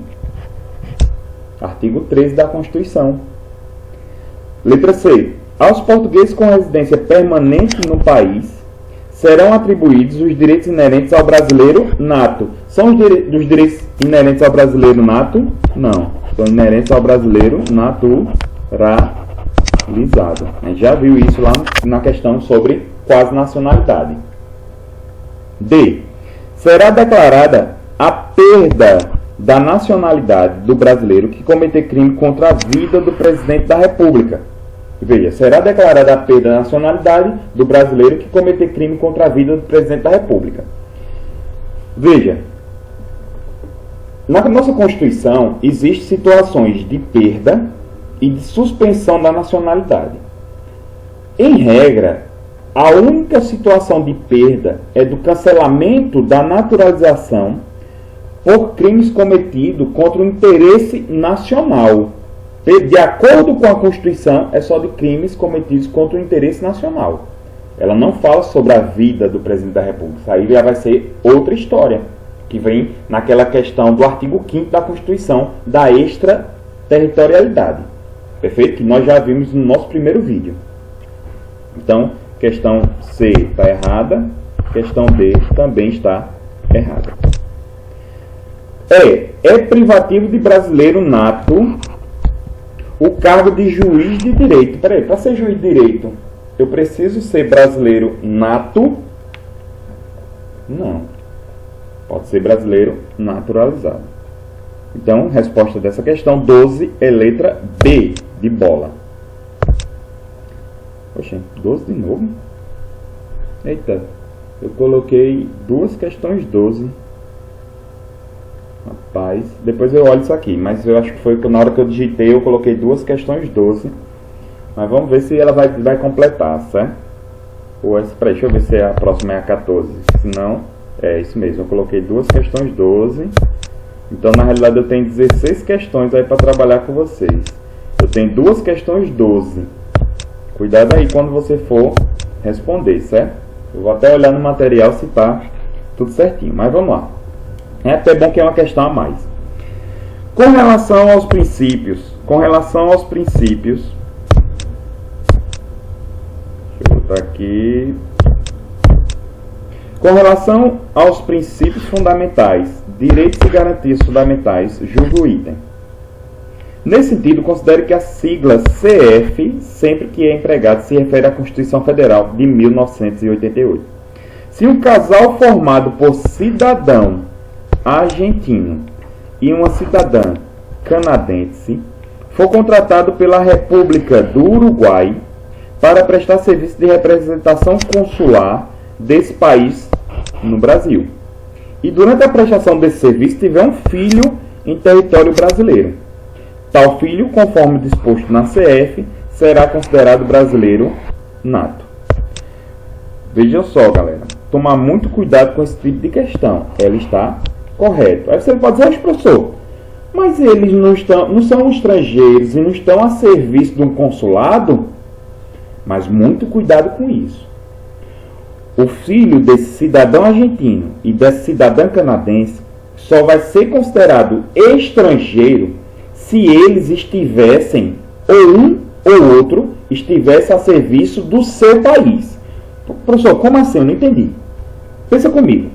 Artigo 13 da Constituição. Letra C. Aos portugueses com residência permanente no país serão atribuídos os direitos inerentes ao brasileiro nato. São os direitos inerentes ao brasileiro nato? Não. São inerentes ao brasileiro naturalizado. A gente já viu isso lá na questão sobre quase nacionalidade. D. Será declarada a perda da nacionalidade do brasileiro que cometer crime contra a vida do presidente da República. Veja, será declarada a perda da nacionalidade do brasileiro que cometer crime contra a vida do presidente da República. Veja, na nossa Constituição existem situações de perda e de suspensão da nacionalidade. Em regra, a única situação de perda é do cancelamento da naturalização por crimes cometidos contra o interesse nacional. De acordo com a Constituição, é só de crimes cometidos contra o interesse nacional. Ela não fala sobre a vida do presidente da República. Isso aí já vai ser outra história, que vem naquela questão do artigo 5º da Constituição, da extraterritorialidade. Perfeito? Que nós já vimos no nosso primeiro vídeo. Então, questão C está errada, questão D também está errada. É privativo de brasileiro nato o cargo de juiz de direito. Peraí, para ser juiz de direito, eu preciso ser brasileiro nato? Não. Pode ser brasileiro naturalizado. Então, resposta dessa questão 12 é letra B, de bola. Poxa, 12 de novo? Eita, eu coloquei duas questões 12. Rapaz, depois eu olho isso aqui, mas eu acho que foi que na hora que eu digitei eu coloquei 2 questões 12. Mas vamos ver se ela vai completar, certo? Ou essa, peraí, deixa eu ver se a próxima é a 14. Se não, é isso mesmo, eu coloquei 2 questões 12. Então na realidade eu tenho 16 questões aí para trabalhar com vocês. Eu tenho 2 questões 12. Cuidado aí quando você for responder, certo? Eu vou até olhar no material se tá tudo certinho, mas vamos lá. É até bom que é uma questão a mais. Com relação aos princípios, deixa eu botar aqui. Com relação aos princípios fundamentais, direitos e garantias fundamentais, julgue o item. Nesse sentido, considere que a sigla CF, sempre que é empregada, se refere à Constituição Federal de 1988. Se um casal formado por cidadão argentino e uma cidadã canadense for contratado pela República do Uruguai para prestar serviço de representação consular desse país no Brasil, e durante a prestação desse serviço tiver um filho em território brasileiro, tal filho, conforme disposto na CF, será considerado brasileiro nato. Vejam só, galera, tomar muito cuidado com esse tipo de questão. Ela está correta. Aí você pode dizer, professor, mas eles não são estrangeiros e não estão a serviço de um consulado? Mas muito cuidado com isso. O filho desse cidadão argentino e dessa cidadã canadense só vai ser considerado estrangeiro se eles estivessem, ou um ou outro, estivesse a serviço do seu país. Professor, como assim? Eu não entendi. Pensa comigo.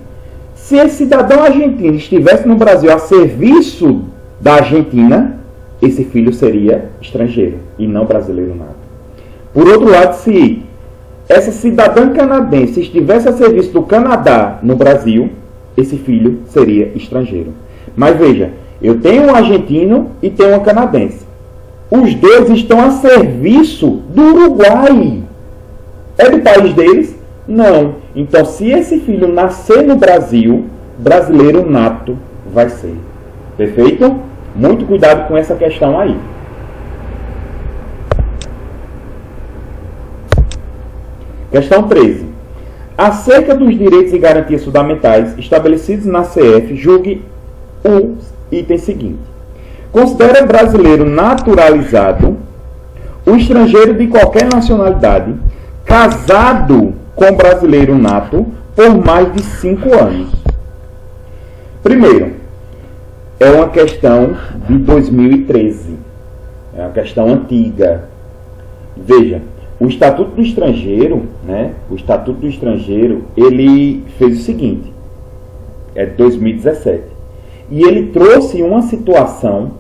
Se esse cidadão argentino estivesse no Brasil a serviço da Argentina, esse filho seria estrangeiro e não brasileiro nada. Por outro lado, se essa cidadã canadense estivesse a serviço do Canadá no Brasil, esse filho seria estrangeiro. Mas veja, eu tenho um argentino e tenho uma canadense. Os dois estão a serviço do Uruguai. É do país deles? Não. Então, se esse filho nascer no Brasil, brasileiro nato vai ser. Perfeito? Muito cuidado com essa questão aí. Questão 13. Acerca dos direitos e garantias fundamentais estabelecidos na CF, julgue o item seguinte. Considera brasileiro naturalizado o estrangeiro de qualquer nacionalidade casado com brasileiro nato por mais de 5 anos. Primeiro, é uma questão de 2013. É uma questão antiga. Veja, o Estatuto do Estrangeiro, o Estatuto do Estrangeiro, ele fez o seguinte, é de 2017, e ele trouxe uma situação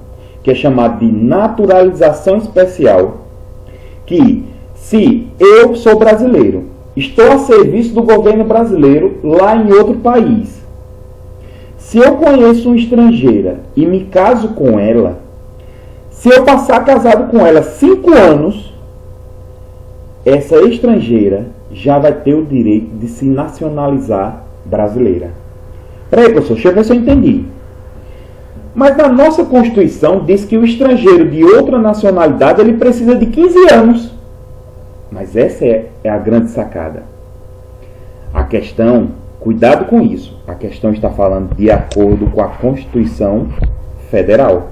que é chamada de naturalização especial, que se eu sou brasileiro, estou a serviço do governo brasileiro lá em outro país, se eu conheço uma estrangeira e me caso com ela, se eu passar casado com ela 5 anos, essa estrangeira já vai ter o direito de se nacionalizar brasileira. Peraí, professor, deixa eu ver se eu entendi. Mas na nossa Constituição diz que o estrangeiro de outra nacionalidade ele precisa de 15 anos. Mas essa é a grande sacada. A questão, cuidado com isso, a questão está falando de acordo com a Constituição Federal.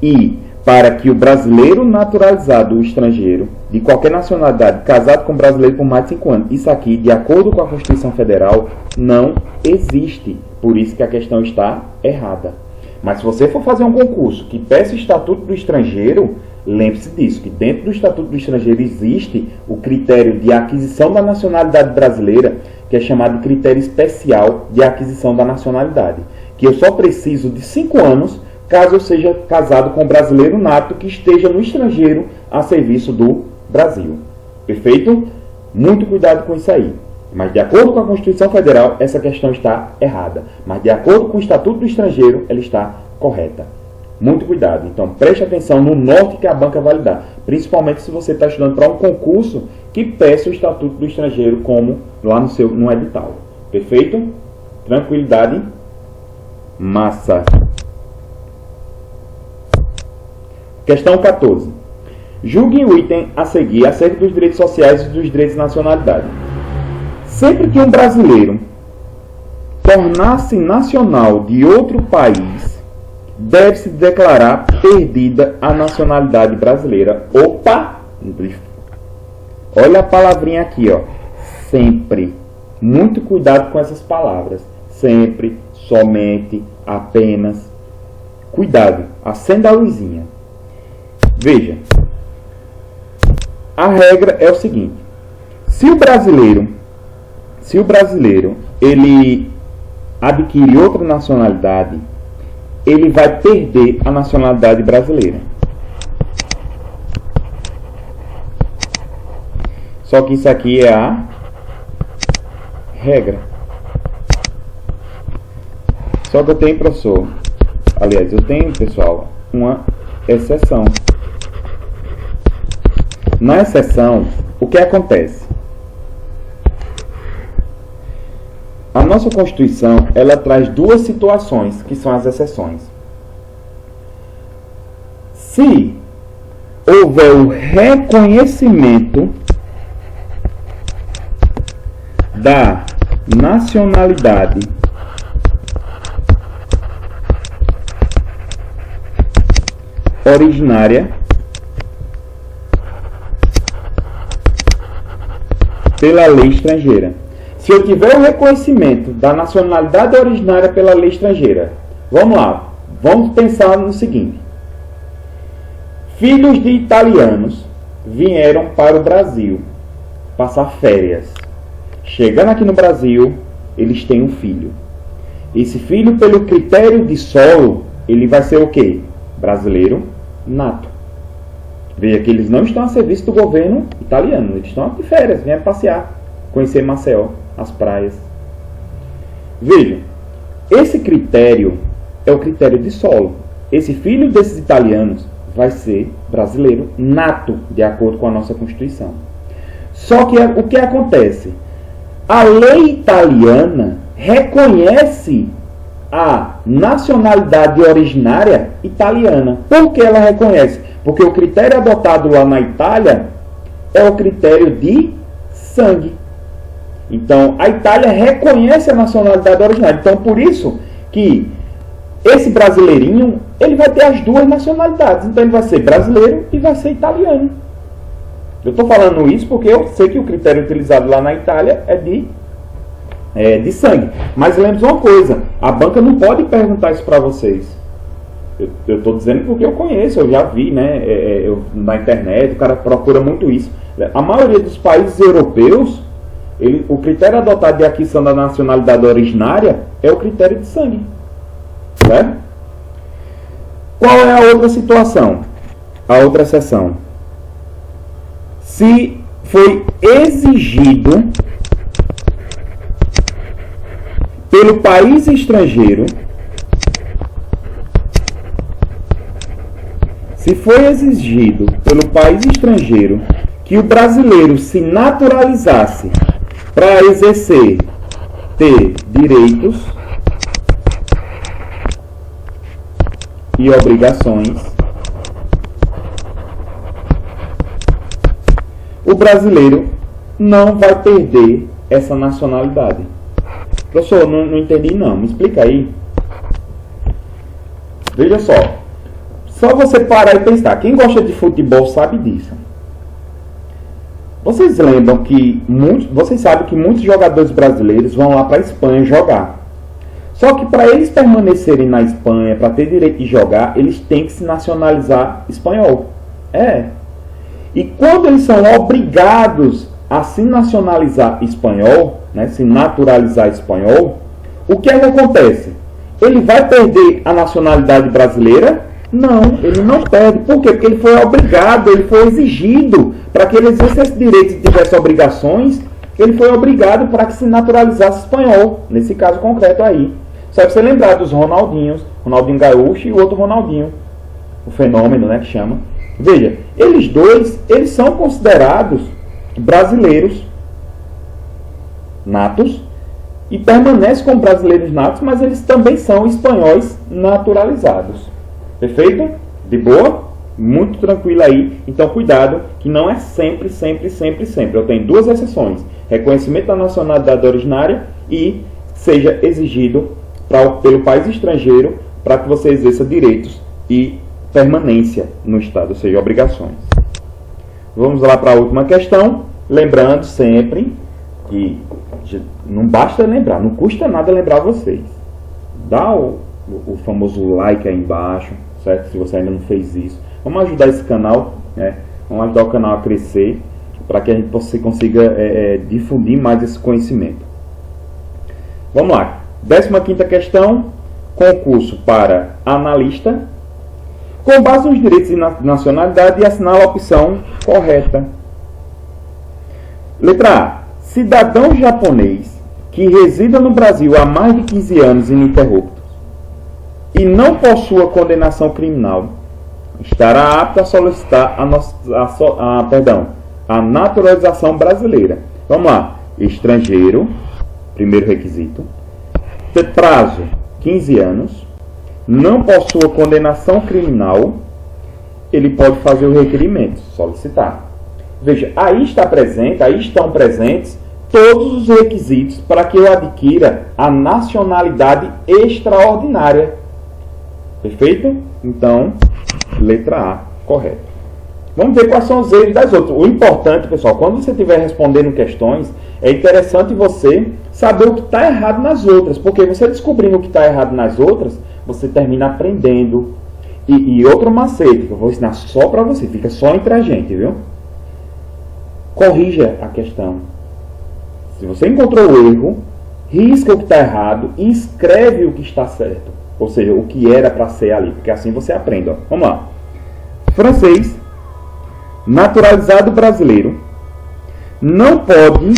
E para que o brasileiro naturalizado, o estrangeiro, de qualquer nacionalidade, casado com brasileiro por mais de 5 anos, isso aqui, de acordo com a Constituição Federal, não existe. Por isso que a questão está errada. Mas se você for fazer um concurso que peça o Estatuto do Estrangeiro, lembre-se disso, que dentro do Estatuto do Estrangeiro existe o critério de aquisição da nacionalidade brasileira, que é chamado de critério especial de aquisição da nacionalidade. Que eu só preciso de 5 anos caso eu seja casado com um brasileiro nato que esteja no estrangeiro a serviço do Brasil. Perfeito? Muito cuidado com isso aí. Mas de acordo com a Constituição Federal, essa questão está errada. Mas de acordo com o Estatuto do Estrangeiro, ela está correta. Muito cuidado. Então preste atenção no norte que a banca vai lhe dar. Principalmente se você está estudando para um concurso que peça o Estatuto do Estrangeiro como lá no edital. Perfeito? Tranquilidade. massa. Questão 14. Julgue o item a seguir acerca dos direitos sociais e dos direitos de nacionalidade. Sempre que um brasileiro tornar-se nacional de outro país, deve-se declarar perdida a nacionalidade brasileira. Opa! Olha a palavrinha aqui, ó. Sempre. Muito cuidado com essas palavras. Sempre, somente, apenas. Cuidado. Acenda a luzinha. Veja. A regra é o seguinte. Se o brasileiro ele adquire outra nacionalidade, ele vai perder a nacionalidade brasileira. Só que isso aqui é a regra. Só que eu tenho, professor, aliás, eu tenho, pessoal, uma exceção. Na exceção, o que acontece? A nossa Constituição, ela traz duas situações, que são as exceções. Se houver o reconhecimento da nacionalidade originária pela lei estrangeira. Se eu tiver o reconhecimento da nacionalidade originária pela lei estrangeira, vamos lá, vamos pensar no seguinte. Filhos de italianos vieram para o Brasil passar férias. Chegando aqui no Brasil, eles têm um filho. Esse filho, pelo critério de solo, ele vai ser o quê? Brasileiro nato. Veja que eles não estão a serviço do governo italiano. Eles estão de férias, vêm passear, conhecer Maceió, as praias. Veja, esse critério é o critério de solo. Esse filho desses italianos vai ser brasileiro nato, de acordo com a nossa Constituição. Só que o que acontece? A lei italiana reconhece a nacionalidade originária italiana. Por que ela reconhece? Porque o critério adotado lá na Itália é o critério de sangue. Então, a Itália reconhece a nacionalidade originária. Então, por isso que esse brasileirinho, ele vai ter as duas nacionalidades. Então, ele vai ser brasileiro e vai ser italiano. Eu estou falando isso porque eu sei que o critério utilizado lá na Itália é de sangue. Mas lembre-se uma coisa, a banca não pode perguntar isso para vocês. Eu estou dizendo porque eu conheço, eu já vi, né, na internet, o cara procura muito isso. A maioria dos países europeus, o critério adotado de aquisição da nacionalidade originária é o critério de sangue. Certo? Qual é a outra situação? A outra exceção. Se foi exigido pelo país estrangeiro, que o brasileiro se naturalizasse para exercer, ter direitos e obrigações, o brasileiro não vai perder essa nacionalidade. Professor, não entendi não. Me explica aí. Veja só. Só você parar e pensar. Quem gosta de futebol sabe disso. Vocês lembram que vocês sabem que muitos jogadores brasileiros vão lá para a Espanha jogar. Só que para eles permanecerem na Espanha, para ter direito de jogar, eles têm que se nacionalizar espanhol. E quando eles são obrigados a se nacionalizar espanhol, né, se naturalizar espanhol, o que é que acontece? Ele vai perder a nacionalidade brasileira? Não, ele não perde. Por quê? Porque ele foi obrigado, ele foi exigido. Para que ele exercesse direitos e tivesse obrigações, ele foi obrigado para que se naturalizasse espanhol. Nesse caso concreto aí. Só para você lembrar dos Ronaldinhos, Ronaldinho Gaúcho e o outro Ronaldinho. O fenômeno, né, que chama. Veja, eles dois, eles são considerados brasileiros natos e permanecem como brasileiros natos, mas eles também são espanhóis naturalizados. Perfeito? De boa? Muito tranquilo aí. Então, cuidado, que não é sempre. Eu tenho duas exceções. Reconhecimento da nacionalidade originária e seja exigido pelo país estrangeiro para que você exerça direitos e permanência no Estado, ou seja, obrigações. Vamos lá para a última questão. Lembrando sempre que não basta lembrar, não custa nada lembrar vocês. Dá o famoso like aí embaixo, certo? Se você ainda não fez isso. Vamos ajudar esse canal, né? Vamos ajudar o canal a crescer para que a gente consiga difundir mais esse conhecimento. Vamos lá. 15ª questão. Concurso para analista. Com base nos direitos de nacionalidade, assinala a opção correta. Letra A. Cidadão japonês que resida no Brasil há mais de 15 anos ininterruptos e não possua condenação criminal, estará apto a solicitar a naturalização brasileira. Vamos lá. Estrangeiro, primeiro requisito. Prazo, 15 anos. Não possua condenação criminal. Ele pode fazer o requerimento, solicitar. Veja, aí estão presentes todos os requisitos para que eu adquira a nacionalidade extraordinária. Perfeito? Então, letra A, correto. Vamos ver quais são os erros das outras. O importante, pessoal, quando você estiver respondendo questões, é interessante você saber o que está errado nas outras. Porque você descobrindo o que está errado nas outras, você termina aprendendo. E outro macete, que eu vou ensinar só para você, fica só entre a gente, viu? Corrija a questão. Se você encontrou o erro, risca o que está errado e escreve o que está certo. Ou seja, o que era para ser ali, porque assim você aprende. Ó. Vamos lá. Francês, naturalizado brasileiro, não pode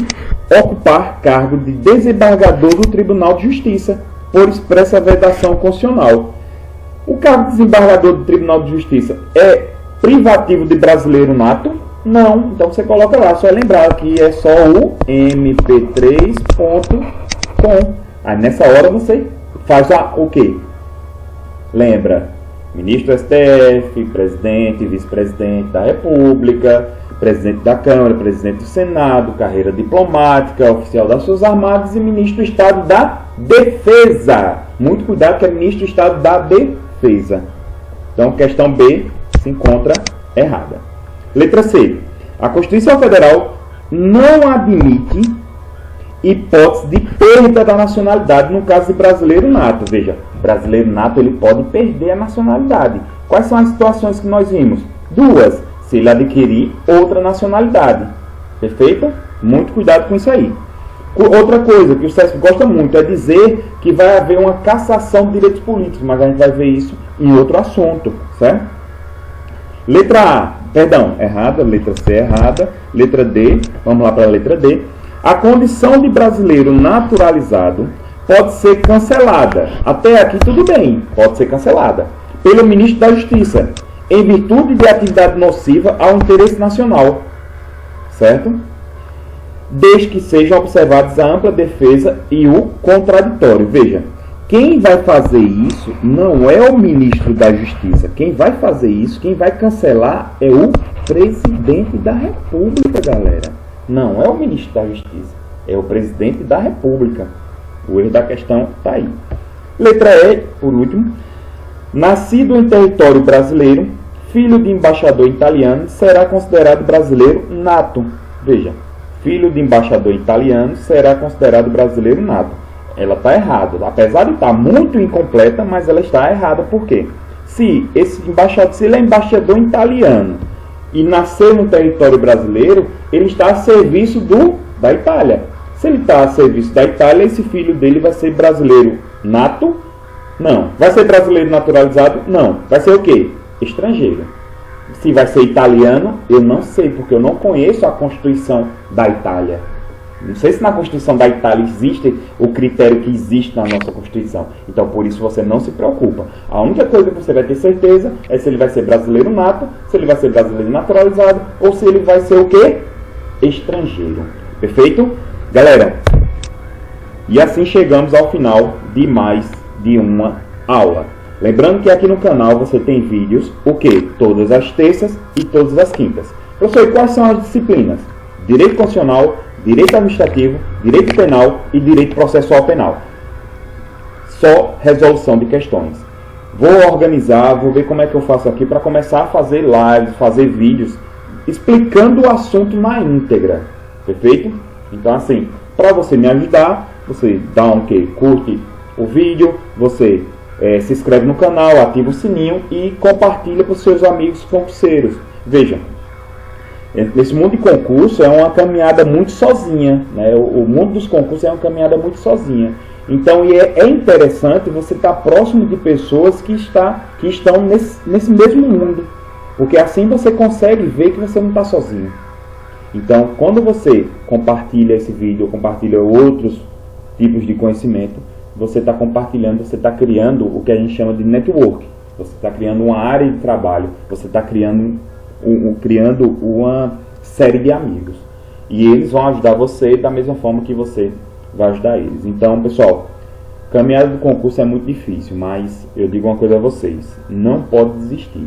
ocupar cargo de desembargador do Tribunal de Justiça por expressa vedação constitucional. O cargo de desembargador do Tribunal de Justiça é privativo de brasileiro nato? Não. Então você coloca lá, só lembrar que é só o mp3.com. Aí nessa hora você faz o quê? Lembra, ministro STF, presidente, vice-presidente da República, presidente da Câmara, presidente do Senado, carreira diplomática, oficial das Forças Armadas e ministro do Estado da Defesa. Muito cuidado que é ministro do Estado da Defesa. Então, questão B se encontra errada. Letra C. A Constituição Federal não admite hipótese de perda da nacionalidade no caso de brasileiro nato. Veja, brasileiro nato ele pode perder a nacionalidade. Quais são as situações que nós vimos? Duas. Se ele adquirir outra nacionalidade. Perfeito? Muito cuidado com isso aí. Outra coisa que o SESC gosta muito é dizer que vai haver uma cassação de direitos políticos, mas a gente vai ver isso em outro assunto, certo? Letra A, perdão, errada. Letra C, errada. Letra D, vamos lá para a letra D. A condição de brasileiro naturalizado pode ser cancelada. Até aqui tudo bem, pode ser cancelada. Pelo ministro da Justiça, em virtude de atividade nociva ao interesse nacional. Certo? Desde que sejam observados a ampla defesa e o contraditório. Veja, quem vai fazer isso não é o ministro da Justiça. Quem vai fazer isso, quem vai cancelar é o presidente da República, galera. Não é o ministro da Justiça, é o presidente da República. O erro da questão está aí. Letra E, por último. Nascido em território brasileiro, filho de embaixador italiano, será considerado brasileiro nato. Veja, filho de embaixador italiano será considerado brasileiro nato. Ela está errada. Apesar de estar muito incompleta, mas ela está errada. Por quê? Se ele é embaixador italiano e nasceu no território brasileiro, ele está a serviço da Itália. Se ele está a serviço da Itália, esse filho dele vai ser brasileiro nato? Não. Vai ser brasileiro naturalizado? Não. Vai ser o quê? Estrangeiro. Se vai ser italiano, eu não sei, porque eu não conheço a Constituição da Itália. Não sei se na Constituição da Itália existe o critério que existe na nossa Constituição. Então, por isso, você não se preocupa. A única coisa que você vai ter certeza é se ele vai ser brasileiro nato, se ele vai ser brasileiro naturalizado, ou se ele vai ser o quê? Estrangeiro. Perfeito? Galera, E assim chegamos ao final de mais de uma aula. Lembrando que aqui no canal você tem vídeos, o que? Todas as terças e todas as quintas. Professor, quais são as disciplinas? Direito Constitucional, Direito Administrativo, Direito Penal e Direito Processual Penal. Só resolução de questões. Vou organizar, vou ver como é que eu faço aqui para começar a fazer lives, fazer vídeos explicando o assunto na íntegra. Perfeito? Então assim, para você me ajudar, você dá um que? Curte o vídeo, você se inscreve no canal, ativa o sininho e compartilha para os seus amigos concurseiros. Veja, esse mundo de concurso é uma caminhada muito sozinha, né? O mundo dos concursos é uma caminhada muito sozinha. Então é interessante você estar próximo de pessoas que estão nesse mesmo mundo, porque assim você consegue ver que você não está sozinho. Então, quando você compartilha esse vídeo, ou compartilha outros tipos de conhecimento, você está compartilhando, você está criando o que a gente chama de network. Você está criando uma área de trabalho, você está criando uma série de amigos. E eles vão ajudar você da mesma forma que você vai ajudar eles. Então, pessoal, caminhada do concurso é muito difícil, mas eu digo uma coisa a vocês: não pode desistir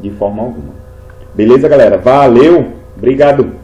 de forma alguma. Beleza, galera? Valeu! Obrigado!